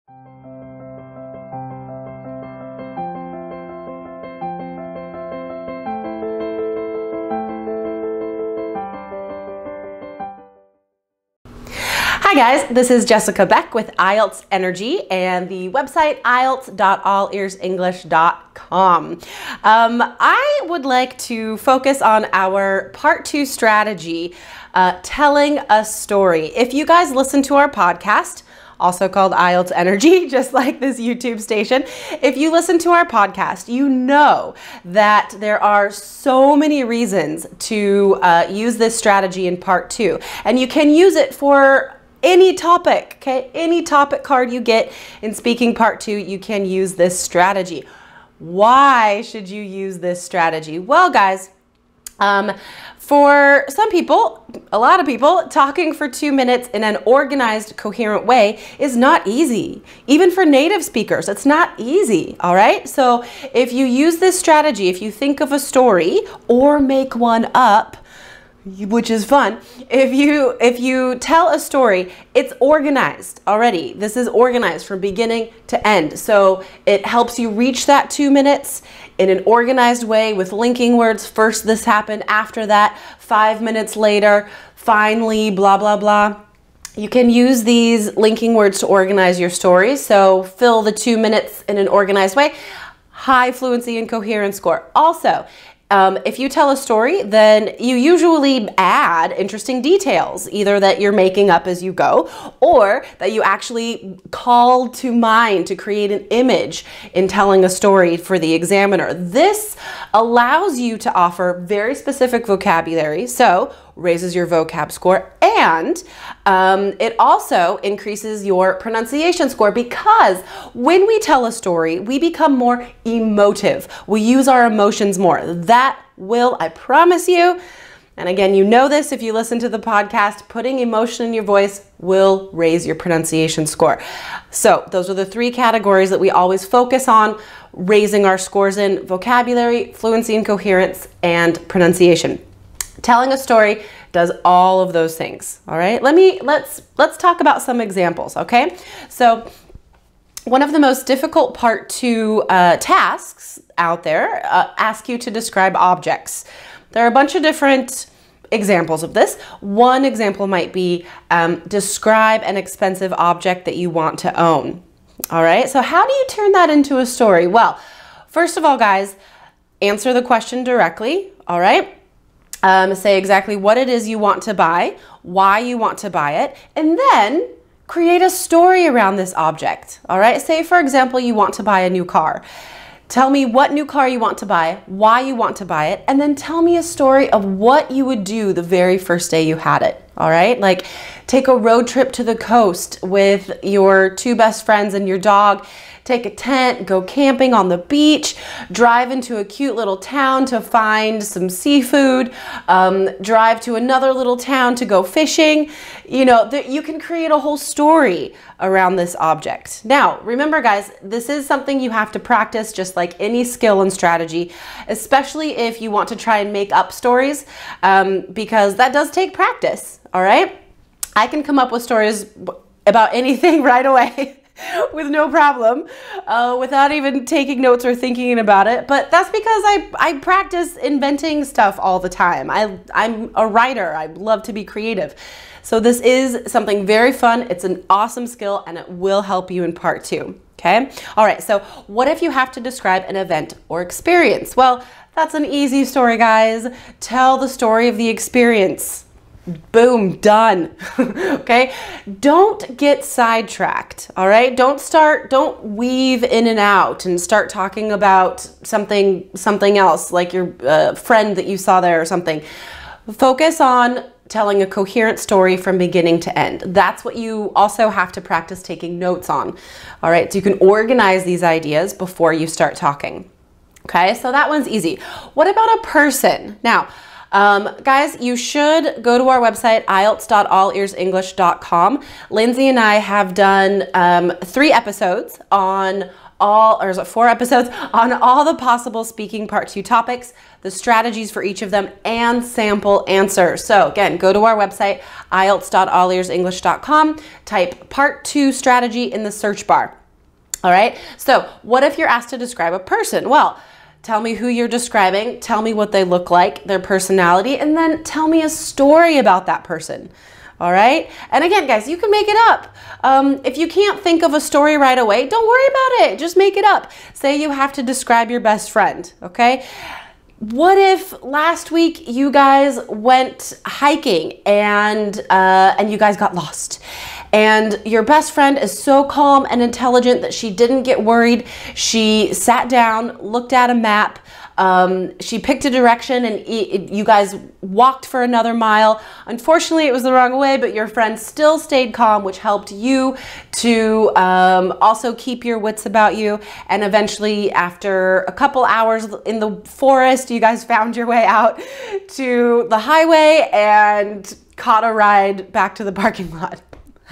Hi guys, this is Jessica Beck with IELTS Energy and the website IELTS.allearsenglish.com. I would like to focus on our part 2 strategy, telling a story. If you guys listen to our podcast, also called IELTS Energy, just like this YouTube station. If you listen to our podcast, you know that there are so many reasons to use this strategy in part 2. And you can use it for any topic, okay? Any topic card you get in speaking part 2, you can use this strategy. Why should you use this strategy? Well, guys, for some people, a lot of people, talking for 2 minutes in an organized, coherent way is not easy. Even for native speakers, it's not easy, all right? So if you use this strategy, if you think of a story or make one up, which is fun. If you tell a story, it's organized already. This is organized from beginning to end. So it helps you reach that 2 minutes in an organized way with linking words. First this happened, after that, 5 minutes later, finally, blah, blah, blah. You can use these linking words to organize your stories. So fill the 2 minutes in an organized way. High fluency and coherence score. Also, if you tell a story, then you usually add interesting details, either that you're making up as you go, or that you actually call to mind to create an image in telling a story for the examiner. This allows you to offer very specific vocabulary, so raises your vocab score, and it also increases your pronunciation score, because when we tell a story, we become more emotive. We use our emotions more. That will, I promise you, and again, you know this if you listen to the podcast, putting emotion in your voice will raise your pronunciation score. So those are the 3 categories that we always focus on raising our scores in: vocabulary, fluency and coherence, and pronunciation. Telling a story does all of those things, all right? Let's talk about some examples, okay? So one of the most difficult part 2 tasks out there ask you to describe objects. There are a bunch of different examples of this. One example might be describe an expensive object that you want to own, all right? So how do you turn that into a story? Well, first of all, guys, answer the question directly, all right? Say exactly what it is you want to buy, why you want to buy it, and then create a story around this object, all right? Say, for example, you want to buy a new car. Tell me what new car you want to buy, why you want to buy it, and then tell me a story of what you would do the very first day you had it, all right? Like, take a road trip to the coast with your 2 best friends and your dog. Take a tent, go camping on the beach, drive into a cute little town to find some seafood, drive to another little town to go fishing. You know, you can create a whole story around this object. Now, remember guys, this is something you have to practice just like any skill and strategy, especially if you want to try and make up stories, because that does take practice, all right? I can come up with stories about anything right away. With no problem, without even taking notes or thinking about it. But that's because I practice inventing stuff all the time. I'm a writer. I love to be creative. So this is something very fun. It's an awesome skill and it will help you in part 2. Okay? All right, so what if you have to describe an event or experience? Well, that's an easy story, guys. Tell the story of the experience. Boom, done. Okay? Don't get sidetracked, all right? Don't weave in and out and start talking about something else, like your friend that you saw there or something. Focus on telling a coherent story from beginning to end. That's what you also have to practice taking notes on, all right? So you can organize these ideas before you start talking. Okay, so that one's easy. What about a person? Now, guys, you should go to our website, IELTS.allearsenglish.com. Lindsay and I have done 3 episodes on all, or is it 4 episodes, on all the possible speaking part 2 topics, the strategies for each of them, and sample answers. So again, go to our website, IELTS.allearsenglish.com, type part 2 strategy in the search bar. All right, so what if you're asked to describe a person? Well, tell me who you're describing, tell me what they look like, their personality, and then tell me a story about that person. All right, and again, guys, you can make it up. If you can't think of a story right away, don't worry about it, just make it up. Say you have to describe your best friend, okay? What if last week you guys went hiking and you guys got lost? And your best friend is so calm and intelligent that she didn't get worried. She sat down, looked at a map, she picked a direction, and you guys walked for another mile. Unfortunately, it was the wrong way, but your friend still stayed calm, which helped you to also keep your wits about you. And eventually, after a couple hours in the forest, you guys found your way out to the highway and caught a ride back to the parking lot.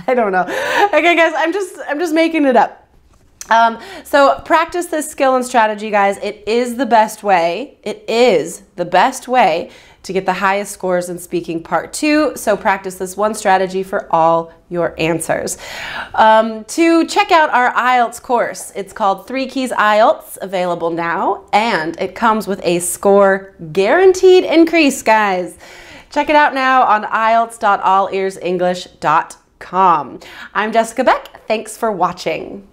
I don't know. Okay, guys, I'm just making it up. So practice this skill and strategy, guys. It is the best way. It is the best way to get the highest scores in speaking part 2. So practice this one strategy for all your answers. To check out our IELTS course, it's called 3 Keys IELTS, available now, and it comes with a score guaranteed increase, guys. Check it out now on IELTS.allearsenglish.com. I'm Jessica Beck. Thanks for watching.